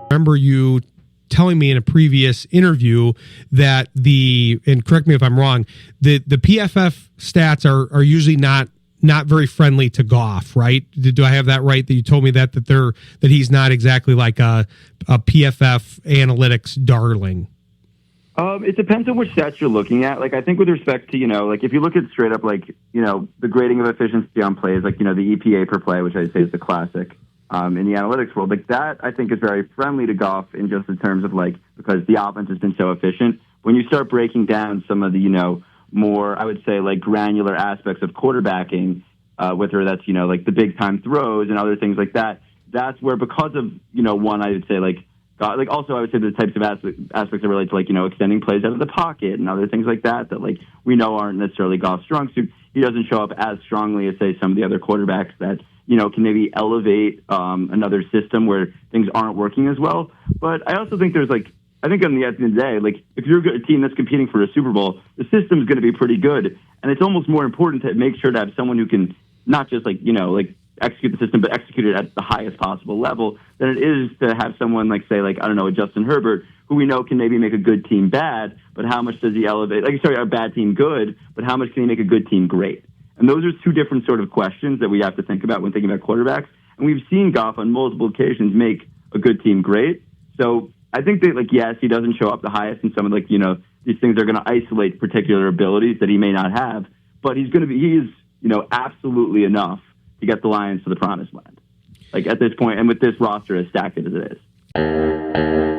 Remember you telling me in a previous interview that and correct me if I'm wrong, the PFF stats are usually not very friendly to Goff, right? Do I have that right? That you told me that he's not exactly like a PFF analytics darling. It depends on which stats you're looking at. Like, I think with respect to, like if you look at straight up, like, the grading of efficiency on plays, like, the EPA per play, which I'd say is the classic in the analytics world, like that I think is very friendly to Goff in just in terms of like, because the offense has been so efficient. When you start breaking down some of the, more, I would say, like granular aspects of quarterbacking, whether that's, like the big time throws and other things like that, that's where, because of, one, I would say like also I would say the types of aspects that relate to like, extending plays out of the pocket and other things like that like we know aren't necessarily Goff's strong suit. He doesn't show up as strongly as say some of the other quarterbacks that, can maybe elevate another system where things aren't working as well. But I also think there's like, I think at the end of the day, like if you're a team that's competing for a Super Bowl, the system's going to be pretty good. And it's almost more important to make sure to have someone who can not just like, like execute the system, but execute it at the highest possible level than it is to have someone like, say, like, I don't know, a Justin Herbert, who we know can maybe make a good team bad, but how much does he elevate, a bad team good, but how much can he make a good team great? And those are two different sort of questions that we have to think about when thinking about quarterbacks. And we've seen Goff on multiple occasions make a good team great. So I think that, like, yes, he doesn't show up the highest in some of, like, these things are going to isolate particular abilities that he may not have, but he is, absolutely enough to get the Lions to the promised land. Like, at this point, and with this roster as stacked as it is.